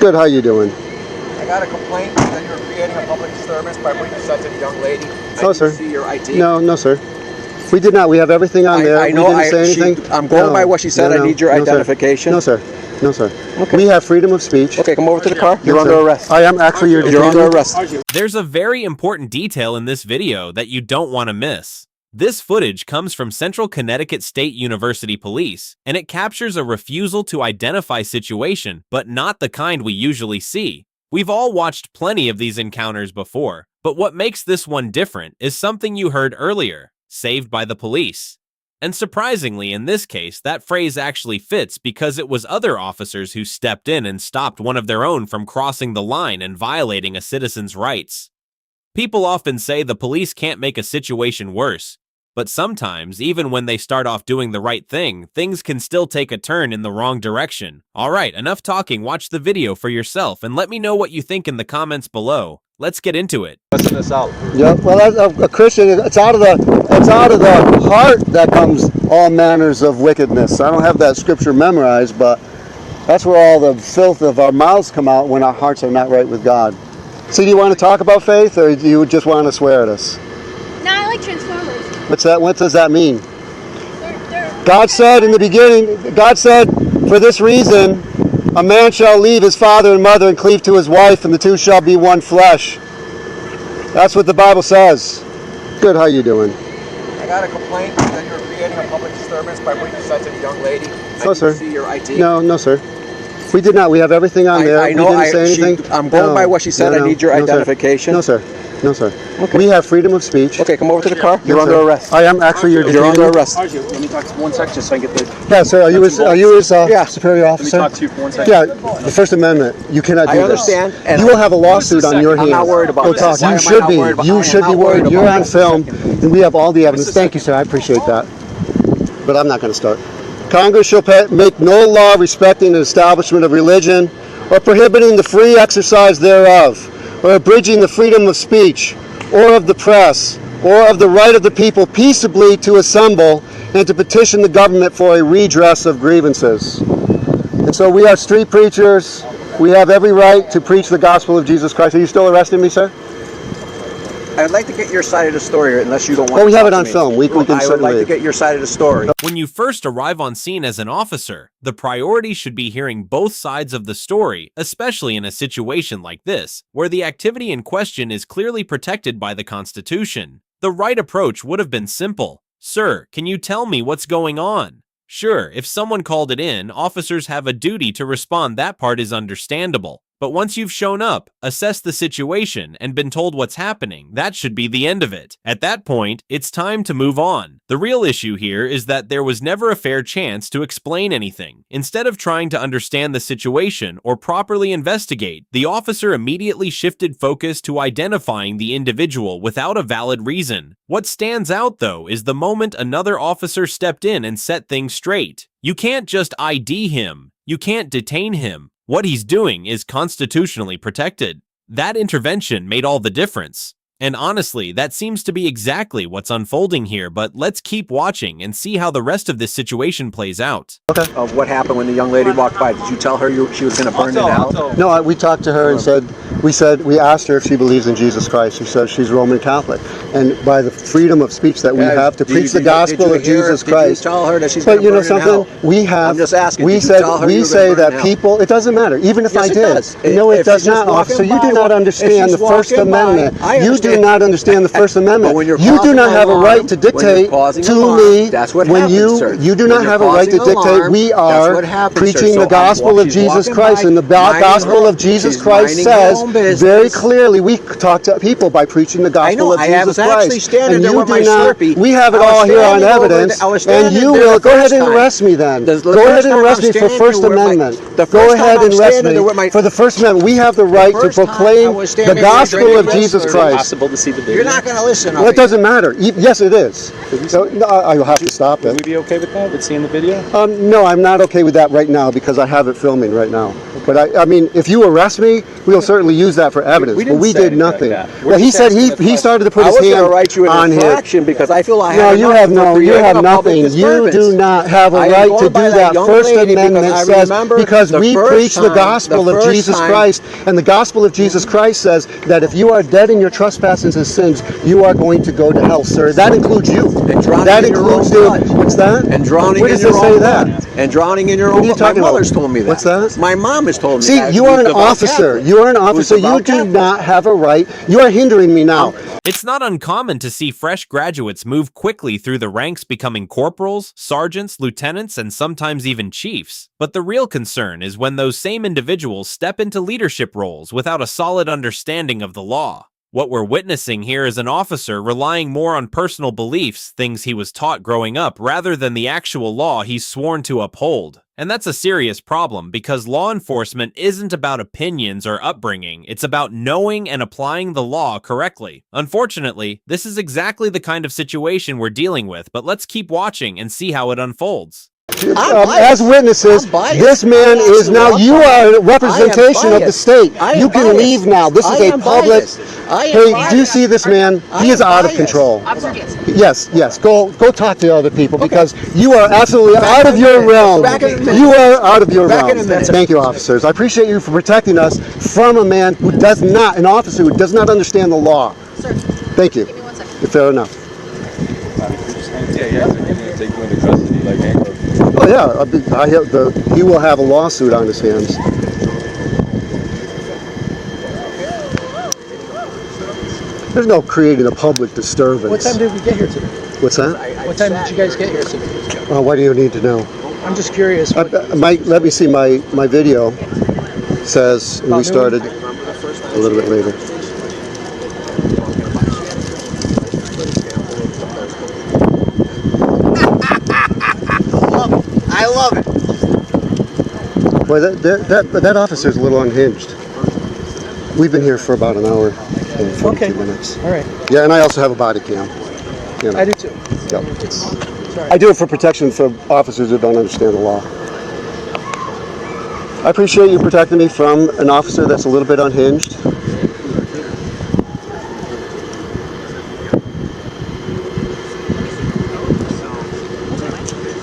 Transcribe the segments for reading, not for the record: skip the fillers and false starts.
Good, how you doing? I got a complaint that you're creating a public disturbance by what you said to the young lady. No, sir. See your ID. No, sir. We did not. We have everything on there. I know. We didn't say anything. I'm going by what she said. I need your identification. No, sir. No, sir. Okay. We have freedom of speech. Okay, come over to the car. You're Yes, under sir. arrest. I am actually. You're under arrest. There's a very important detail in this video that you don't want to miss. This footage comes from Central Connecticut State University Police, and it captures a refusal to identify situation, but not the kind we usually see. We've all watched plenty of these encounters before, but what makes this one different is something you heard earlier, saved by the police. And surprisingly, in this case, that phrase actually fits because it was other officers who stepped in and stopped one of their own from crossing the line and violating a citizen's rights. People often say the police can't make a situation worse, but sometimes, even when they start off doing the right thing, things can still take a turn in the wrong direction. Alright, enough talking, watch the video for yourself and let me know what you think in the comments below. Let's get into it. Listen this out. Yeah, well, as a Christian, it's out of the heart that comes all manners of wickedness. I don't have that scripture memorized, but that's where all the filth of our mouths come out when our hearts are not right with God. So do you want to talk about faith, or do you just want to swear at us? No, I like Transformers. What's that? What does that mean? They're God said in the beginning, God said, for this reason, a man shall leave his father and mother and cleave to his wife, and the two shall be one flesh. That's what the Bible says. Good, how you doing? I got a complaint that you're creating a public disturbance by what you said to the young lady. No, sir. See your ID. No, sir. We did not. We have everything on there. I know. We didn't say anything. I'm going by what she said. I need your identification. No, sir. No, sir. Okay. We have freedom of speech. Okay, come over to the car. You're Yes, under sir. arrest. I am actually. You're under arrest. Let me talk to 1 second just so I can get the... Yeah, sir. Are you his superior Let me officer? talk to you for 1 second. Yeah, the First Amendment. You cannot do I understand. this. And You will have a lawsuit on your I'm hands. not worried about Go this. talk. Why You am I should not be. worried about- I You am should not be worried worried. You're about on this. film, and we have all the evidence. Thank you, sir. I appreciate that. But I'm not going to start. Congress shall make no law respecting the establishment of religion, or prohibiting the free exercise thereof, or abridging the freedom of speech, or of the press, or of the right of the people peaceably to assemble and to petition the government for a redress of grievances. And so we are street preachers. We have every right to preach the gospel of Jesus Christ. Are you still arresting me, sir? I'd like to get your side of the story, unless you don't want Well, we to have talk it to on me. film. We can I would certainly like to leave. get your side of the story. When you first arrive on scene as an officer, the priority should be hearing both sides of the story, especially in a situation like this, where the activity in question is clearly protected by the Constitution. The right approach would have been simple. Sir, can you tell me what's going on? Sure, if someone called it in, officers have a duty to respond. That part is understandable. But once you've shown up, assessed the situation, and been told what's happening, that should be the end of it. At that point, it's time to move on. The real issue here is that there was never a fair chance to explain anything. Instead of trying to understand the situation or properly investigate, the officer immediately shifted focus to identifying the individual without a valid reason. What stands out, though, is the moment another officer stepped in and set things straight. You can't just ID him. You can't detain him. What he's doing is constitutionally protected. That intervention made all the difference. And honestly, that seems to be exactly what's unfolding here, but let's keep watching and see how the rest of this situation plays out. Okay. Of what happened when the young lady walked by. Did you tell her she was going to burn it out? No, we talked to her and we asked her if she believes in Jesus Christ. She said she's Roman Catholic. And by the freedom of speech that we have to preach the gospel of Jesus Christ. Did you tell her that she's But going to you know burn something? it out? We have. I'm just asking. We Did you tell her we you were say gonna burn that it out? people. It doesn't matter. Even if Yes, I it did. does. No, it If does she's just not, officer. walking You do by, not if understand the she's First walking by, Amendment. I You do understand. not understand the First Amendment. But when you're You do causing not have a alarm, right to when you're dictate causing to alarm, me. that's what When happens, sir. you do When not you're have a right to causing dictate. alarm, We that's are what happens, sir. preaching So the gospel of she's Jesus walking Christ, by, and the minding gospel her- of Jesus she's Christ minding her says own business. very clearly we talk to people by preaching the I know. gospel of I was Jesus actually Christ. standing And there you with my do not. Slurpee. We have it I was all here on standing over evidence, there. I was and standing you there will the go ahead first and time. arrest me then. The Go first ahead and time arrest I'm me for standing First there with my- Amendment. the Go first ahead time and I'm arrest standing there me with my- for the First Amendment. We have the right to first time I proclaim was the standing there gospel with of my Jesus Slurpee. Christ. available to see the video? You're not going to listen. Well, it doesn't matter. Yes, it is. So, no, I'll have to stop Would we it. be okay with that, with seeing the video? No, I'm not okay with that right now because I have it filming right now. But I mean, if you arrest me, we'll certainly use that for evidence. We But didn't we say did anything nothing. like that. Well, he said he started to put I his was going hand to write you an on his. infraction because I feel I No, have you enough have for no. You creating have a public nothing. You disturbance. do not have a I am right to going do by that. young First lady Amendment because I says remember because the we first preach the time- gospel the of first Jesus time- Christ, and the gospel of Jesus Christ says that if you are dead in your trespasses and sins, you are going to go to hell, sir. That includes you. And drowning That in your includes own you. blood. What's that? And drowning Where in does your it say own that? blood. And drowning in your What own are you blood. My talking about? mother's told me that. What's that? My mom has told me See, that. you are Who's an devout officer. Catholic. You are an Who's officer. You devout do Catholic. not have a right. You are hindering me now. It's not uncommon to see fresh graduates move quickly through the ranks, becoming corporals, sergeants, lieutenants, and sometimes even chiefs. But the real concern is when those same individuals step into leadership roles without a solid understanding of the law. What we're witnessing here is an officer relying more on personal beliefs, things he was taught growing up, rather than the actual law he's sworn to uphold. And that's a serious problem because law enforcement isn't about opinions or upbringing, it's about knowing and applying the law correctly. Unfortunately, this is exactly the kind of situation we're dealing with, but let's keep watching and see how it unfolds. As witnesses, I'm biased. this man I'm is now, absolutely you are a representation of the biased. state. I am You can biased. leave now. This is I a am public. biased. I am Hey, do you biased. see this man? I He is am out of biased. control. Officer Diaz. Yes. Go talk to other people because you are absolutely Back out in of a your minute. realm. Back in a minute. You are out of your Back realm. in a minute. Thank you, officers. I appreciate you for protecting us from a man who does not, an officer who does not understand the law. Sir, Thank you. give me 1 second. Fair enough. Yeah, they're gonna take you into custody like handcuffs. Oh yeah, he will have a lawsuit on his hands. There's no creating a public disturbance. What time did we get here today? What's that? What time did you guys get here today? What do you need to know? I'm just curious. Let me see my video. Says we started a little bit later. I love it. Boy, that officer's a little unhinged. We've been here for about an hour and 42 minutes. All right. Yeah, and I also have a body cam. You know. I do too. Yep. Sorry. I do it for protection for officers that don't understand the law. I appreciate you protecting me from an officer that's a little bit unhinged.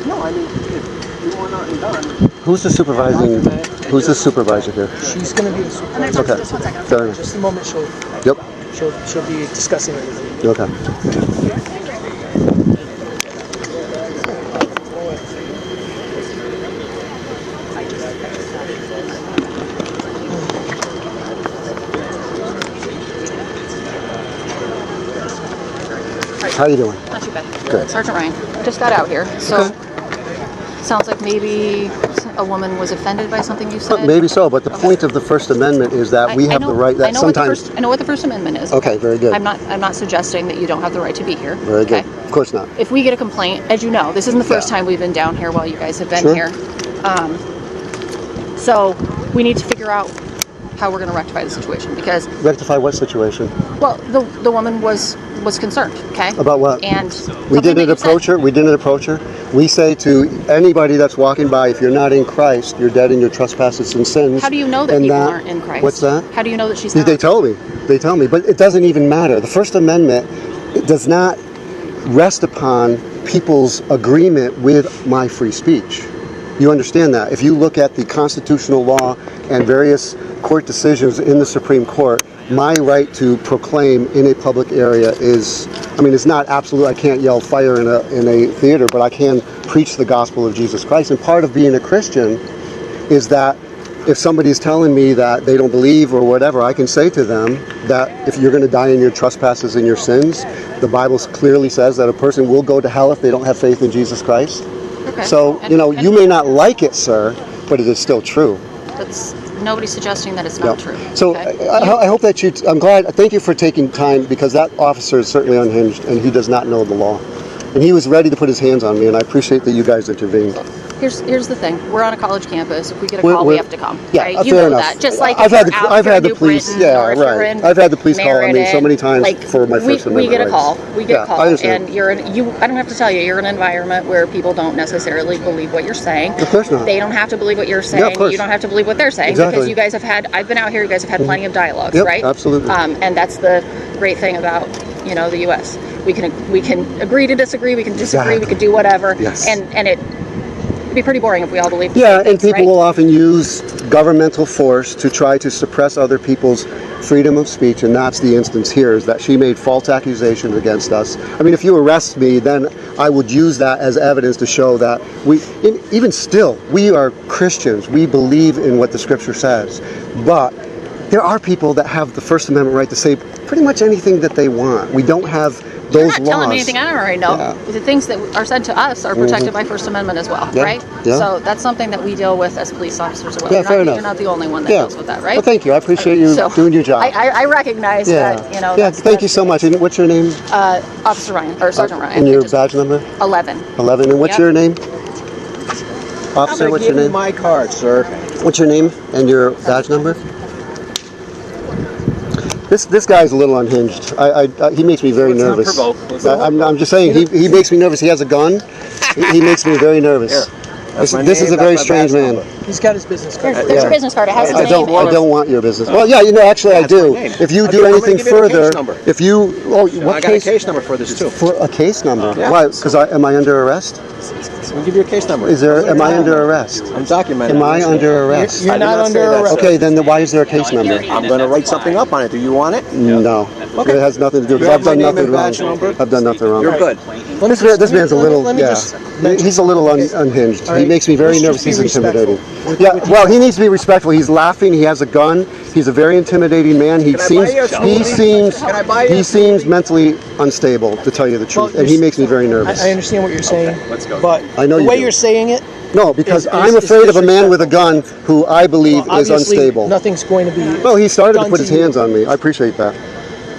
No, I mean, if you want nothing done. Who's the supervisor here? She's going to be the supervisor. Okay, fair enough. Just a moment. Yep, She'll be discussing everything. okay. How you doing? Not too bad. Good. Sergeant Ryan, just got out here, so sounds like maybe a woman was offended by something you said. Maybe so, but the point of the First Amendment is that we have the right that sometimes... I know what the First Amendment is. Okay, very good. I'm not suggesting that you don't have the right to be here. Very good. okay? Of course not. If we get a complaint, as you know, this isn't the first time we've been down here while you guys have been Sure. here. So we need to figure out how we're going to rectify the situation because, Rectify what situation? well, the woman was concerned, okay? About what? And We something didn't that you approach said. her. We didn't approach her. We say to anybody that's walking by, if you're not in Christ, you're dead in your trespasses and sins. How do you know that And people aren't in Christ? What's that? How do you know that she's not? They tell me. They tell me. But it doesn't even matter. The First Amendment does not rest upon people's agreement with my free speech. You understand that? If you look at the constitutional law and various court decisions in the Supreme Court, my right to proclaim in a public area is, it's not absolute. I can't yell fire in a theater, but I can preach the gospel of Jesus Christ. And part of being a Christian is that if somebody's telling me that they don't believe or whatever, I can say to them that if you're going to die in your trespasses and your sins, the Bible clearly says that a person will go to hell if they don't have faith in Jesus Christ. Okay. So, And- you may not like it, sir, but it is still true. That's nobody's suggesting that it's not true. So okay? I hope that I'm glad, thank you for taking time, because that officer is certainly unhinged and he does not know the law. And he was ready to put his hands on me, and I appreciate that you guys intervened. Here's the thing. We're on a college campus. If we get a We're- call, we're- we have to come. Yeah, right? You fair know enough. that. Just like I've if you're had out I've here had in the police. New Yeah, Britain, or if you're right. in I've had the police call on me Meriden, so many times like, for my First we get a Amendment call. rights. We get Yeah, a I call, understand. and you're in. You. I don't have to tell you. You're in an environment where people don't necessarily believe what you're saying. Of course not. They don't have to believe what you're saying. Yeah, of course. You don't have to believe what they're saying Exactly. because you guys have had. I've been out here. You guys have had plenty of dialogues, Yep, right? absolutely. And that's the great thing about the U.S. We can agree to disagree. We can disagree. Exactly. We can do whatever. Yes. And it'd be pretty boring if we all believed. the Yeah, same and things, people right? will often use governmental force to try to suppress other people's freedom of speech, and that's the instance here, is that she made false accusations against us. I mean, if you arrest me, then I would use that as evidence to show that even still, we are Christians. We believe in what the Scripture says. But there are people that have the First Amendment right to say pretty much anything that they want. We don't have those You're not laws. telling me anything I don't already know. Yeah. The things that are said to us are protected by First Amendment as well, Yeah, right? yeah. So that's something that we deal with as police officers as well. Yeah, you're fair not, enough. You're not the only one that Yeah. deals with that, right? Well, thank you. I appreciate you So, doing your job. I recognize Yeah. that, Yeah, that's, thank you so much. And what's your name? Officer Ryan, or Sergeant Ryan. And your Just badge number? 11. 11. And what's Yep. your name? I'm Officer, gonna what's give your you name? my card, sir. What's your name and your badge number? This guy's a little unhinged. He makes me very nervous. I'm just saying, he makes me nervous. He has a gun. He makes me very nervous. This my is name, a very that's my strange badge man. number. He's got his business card. There's a business card. It has his I name. don't want your business. Well, yeah, actually I That's my do. name. If you I'm do gonna anything give you the further, case number. if you, I what got a case? case number for this too. For a case number? Yeah. Why? Because am I under arrest? I'll give you a case number. Am I under arrest? I'm documenting. Am I this. under arrest? You're I did not not say under that, arrest. sir. Okay, then why is there a case number? I'm going to write something up on it. Do you want it? No. Okay. It has nothing to do with You it. have I've my done name nothing and wrong. badge number? I've done nothing wrong. You're good. This man's a little, let me yeah. just mention- He's a little unhinged. All He right, makes me very let's nervous. just He's be intimidating. respectful. Yeah, well, he needs to be respectful. He's laughing. He has a gun. He's a very intimidating man. He Can I seems, buy you a smoothie? Can I buy you a he seems mentally unstable, to tell you the truth, and he makes me very nervous. I understand what you're saying, but I know the you way do. you're saying it, No, because is I'm afraid of a man with a gun who I believe is obviously unstable. nothing's going to be. Well, he started to done put his you. hands on me. I appreciate that.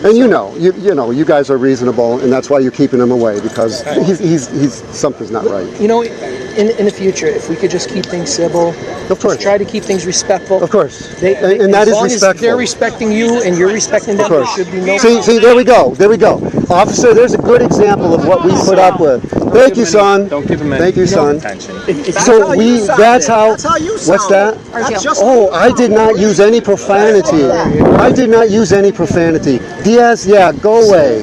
And you guys are reasonable, and that's why you're keeping him away, because he's something's not right. In the future, if we could just keep things civil, Of course. just try to keep things respectful. Of course. They, and that as is long as respectful. they're respecting you and you're respecting them, Of there course. should be no. See, there we go. Officer, there's a good example of what we put up with. Thank you, son. Don't give him any Thank you, son. attention. So that's how you what's that? That's just Oh, I did not use any profanity. I did not use any profanity. Diaz, yeah, go away.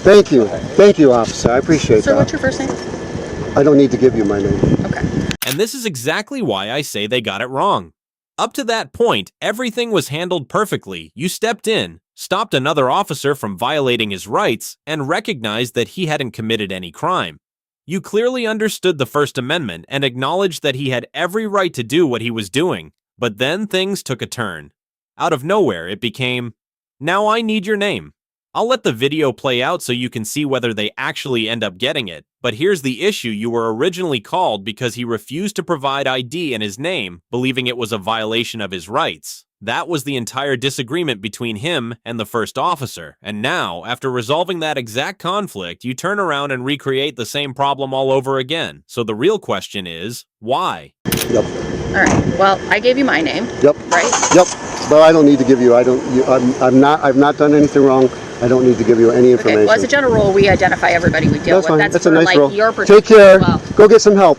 Thank you, officer. I appreciate Sir, what's that. your first name? I don't need to give you my name. Okay. And this is exactly why I say they got it wrong. Up to that point, everything was handled perfectly. You stepped in, stopped another officer from violating his rights, and recognized that he hadn't committed any crime. You clearly understood the First Amendment and acknowledged that he had every right to do what he was doing. But then things took a turn. Out of nowhere, it became, "Now I need your name." I'll let the video play out so you can see whether they actually end up getting it, but here's the issue: you were originally called because he refused to provide ID in his name, believing it was a violation of his rights. That was the entire disagreement between him and the first officer, and now, after resolving that exact conflict, you turn around and recreate the same problem all over again. So the real question is, why? Yep. All right. Well, I gave you my name. Yep. Right? Yep. But I don't need to give you. I've not done anything wrong. I don't need to give you any information. Okay. Well, as a general rule, we identify everybody we deal That's fine. with. That's for a nice like rule. your protection Take care. as well. Go get some help.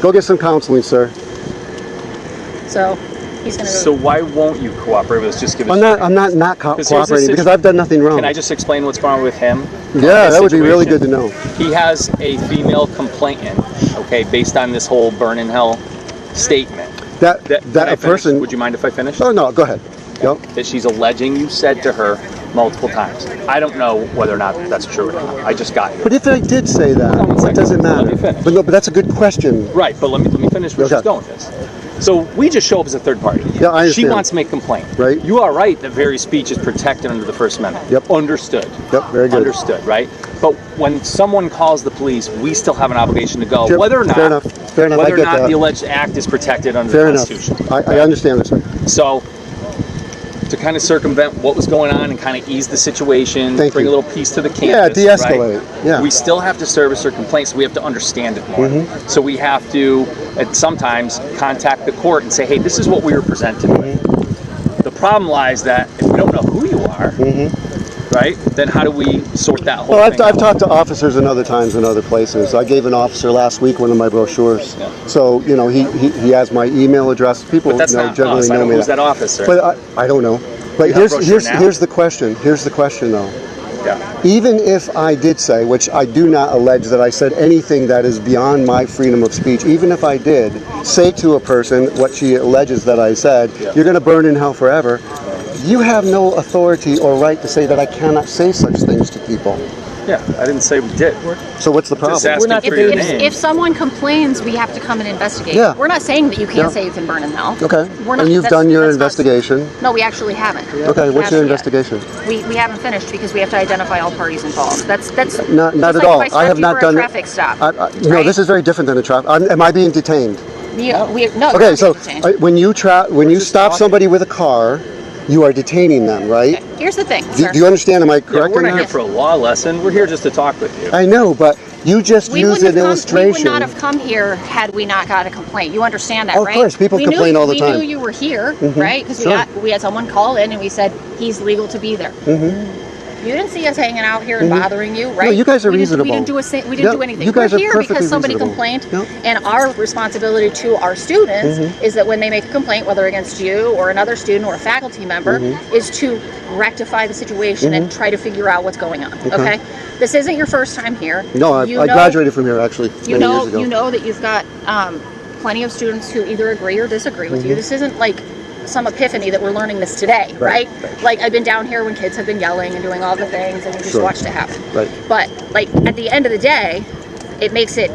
Go get some counseling, sir. So he's gonna. So why won't you cooperate with us? Just give us. I'm not Because here's the cooperating because I've done nothing wrong. Can I just explain what's wrong with him? Yeah, This that would be really situation? good to know. He has a female complainant, okay, based on this whole burn in hell statement. That Can I a finish? person. Would you mind if I finish? Oh no, go ahead. Yep. That she's alleging you said to her multiple times. I don't know whether or not that's true or not. I just got here. But if I did say that, Hold on one it second. doesn't Let matter. me finish. But that's a good question. Right, but let me finish where Okay. she's going with this. So we just show up as a third party. Yeah, I understand. She wants to make complaint. Right. You are right that various speech is protected under the First Amendment. Yep. Understood. Yep, very good. Understood, right? But when someone calls the police, we still have an obligation to go, Sure. whether or not, Fair enough. Fair enough. I whether or get not that. the alleged act is protected under Fair the enough. Constitution. I understand this, sir. So to kind of circumvent what was going on and kind of ease the situation, Thank bring you. a little peace to the campus. Yeah, de-escalate. Right? Yeah. We still have to service their complaints, so we have to understand it more. So we have to, sometimes, contact the court and say, hey, this is what we were presented with. The problem lies that if we don't know who you are, right, then how do we sort that whole Well, thing I've out? talked to officers in other times in other places. I gave an officer last week one of my brochures. Yeah. So, you know, he has my email address. People But that's not generally us. I know don't me. know who's that officer. But I don't know. But You have brochure now? here's the question. Here's the question, though. Yeah. Even if I did say, which I do not allege that I said anything that is beyond my freedom of speech, even if I did say to a person what she alleges that I said, you're going to burn in hell forever, you have no authority or right to say that I cannot say such things to people. Yeah, I didn't say we did. So what's the problem? Just asking not for your debating. name. If someone complains, we have to come and investigate. Yeah. We're not saying that you can't Yeah. say you can burn in hell. Okay. We're not, And you've that's- done your that's not- investigation. No, we actually haven't. Okay, what's your Actually, investigation? We haven't finished because we have to identify all parties involved. That's Not just at like all. If I have not done a traffic stop. No, right? this is very different than a traffic. Am I being detained? No, Okay, you're so being detained. when you stop somebody with a car, you are detaining them, right? Here's the thing, Do sir. you understand? Am I Yeah, correct we're in not here that? for a law lesson. We're here just to talk with you. I know, but you just We used wouldn't an have illustration. we would not have come here had we not got a complaint. You understand that, Of right? course, people we complain all the We time. knew you were here, right? Because Sure. we had someone call in and we said he's legal to be there. You didn't see us hanging out here and bothering you, right? No, you guys are we reasonable. We didn't do anything. You guys We're are here perfectly because somebody reasonable. complained, Yep. and our responsibility to our students is that when they make a complaint, whether against you or another student or a faculty member, is to rectify the situation and try to figure out what's going on. Okay. This isn't your first time here. No, I graduated from here actually many years ago. You know that you've got plenty of students who either agree or disagree with you. This isn't like some epiphany that we're learning this today, right? Like I've been down here when kids have been yelling and doing all the things, and we just watched it happen. Right. But like at the end of the day, it makes it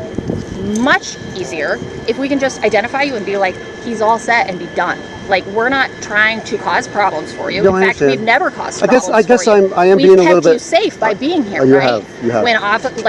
much easier if we can just identify you and be like, he's all set and be done. Like we're not trying to cause problems for you. No, In I fact, understand. we've never caused I problems guess for you. I am We've being a kept little bit. you safe by being here, You right? have. When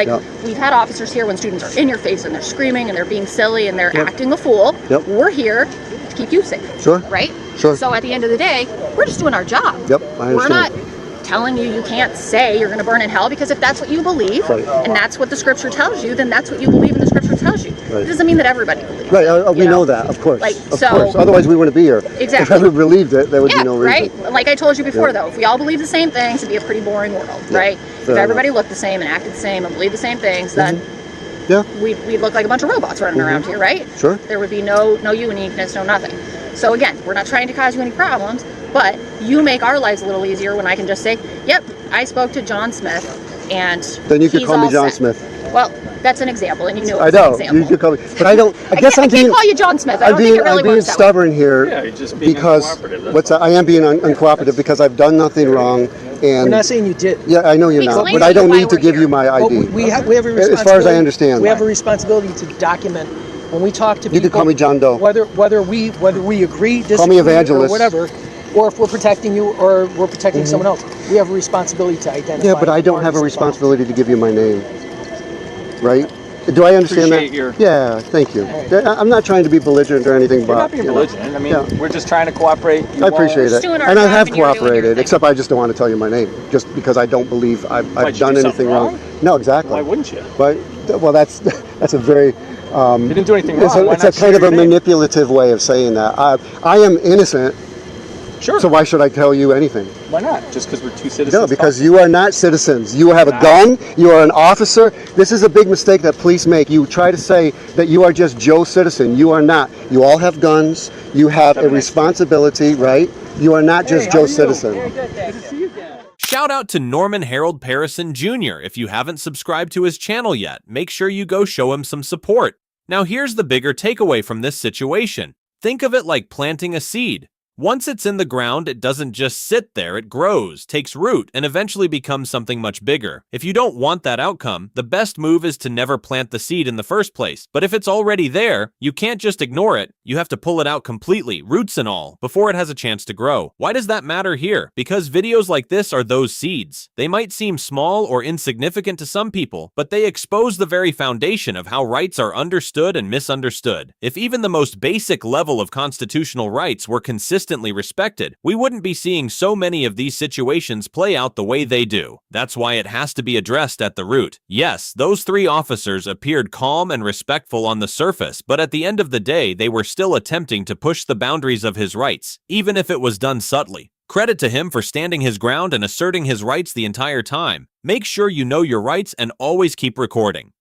Yep. we've had officers here when students are in your face and they're screaming and they're being silly and they're Yep. acting a fool. Yep. We're here to keep you safe. Sure. Right? Sure. So at the end of the day, we're just doing our job. Yep, I We're not understand. telling you can't say you're going to burn in hell, because if that's what you believe Right. and that's what the scripture tells you, then that's what you believe and the scripture tells you. Right. It doesn't mean that everybody believes. Right, we you know that, of course. Like, of so- course. Otherwise, we wouldn't be here. Exactly. If everyone believed it, there would Yeah, be no reason. right? Like I told you before, Yeah. though, if we all believe the same things, it'd be a pretty boring world, right? fair If everybody looked the same and acted the same and believed the same things, then Yeah. we'd look like a bunch of robots running around here, right? Sure. There would be no uniqueness, no nothing. So again, we're not trying to cause you any problems, but you make our lives a little easier when I can just say, yep, I spoke to John Smith, and Then you could he's call me all John set." Smith. Well, that's an example, and you know I it's know. an example. You could call me, but I don't. I guess I I'm can't being. call you John Smith. I I'm don't being, think it really I'm being works that way. stubborn here Yeah, you're just being because uncooperative, that's what's that? I am being uncooperative because I've done nothing wrong, We're and not saying you did. yeah, I know you're not, Explain but to I me don't why need to we're give here. you my Well, ID. we have a responsibility. As far as I understand we have that. a responsibility to document when we talk to people. You could call me John Doe. Whether we agree, disagree, Call me evangelist. or whatever, or if we're protecting you or we're protecting someone else, we have a responsibility to identify. Yeah, but I don't have a parties involved. responsibility to give you my name, right? Do I understand Appreciate that? your- Yeah, thank you. I'm not trying to be belligerent or anything, We're but not being you know, belligerent. I mean, yeah. we're just trying to cooperate. You I appreciate Just it, doing our and I job have and you're doing your cooperated. thing. Except I just don't want to tell you my name, just because I don't believe I've Why'd you done do anything something wrong. wrong? No, exactly. Why wouldn't you? But well, that's a very. You didn't do anything It's wrong. Why it's not a kind share of a your name? manipulative way of saying that. I am innocent, Sure. so why should I tell you anything? Why not? Just because we're two citizens. No, because talking. you are not citizens. You have a Nah. gun. You are an officer. This is a big mistake that police make. You try to say that you are just Joe Citizen. You are not. You all have guns. You have a responsibility, right? You are not just Joe Citizen. Shout out to Norman Harold Parison Jr. If you haven't subscribed to his channel yet, make sure you go show him some support. Now here's the bigger takeaway from this situation. Think of it like planting a seed. Once it's in the ground, it doesn't just sit there, it grows, takes root, and eventually becomes something much bigger. If you don't want that outcome, the best move is to never plant the seed in the first place. But if it's already there, you can't just ignore it. You have to pull it out completely, roots and all, before it has a chance to grow. Why does that matter here? Because videos like this are those seeds. They might seem small or insignificant to some people, but they expose the very foundation of how rights are understood and misunderstood. If even the most basic level of constitutional rights were consistent consistently respected, we wouldn't be seeing so many of these situations play out the way they do. That's why it has to be addressed at the root. Yes, those 3 officers appeared calm and respectful on the surface, but at the end of the day, they were still attempting to push the boundaries of his rights, even if it was done subtly. Credit to him for standing his ground and asserting his rights the entire time. Make sure you know your rights and always keep recording.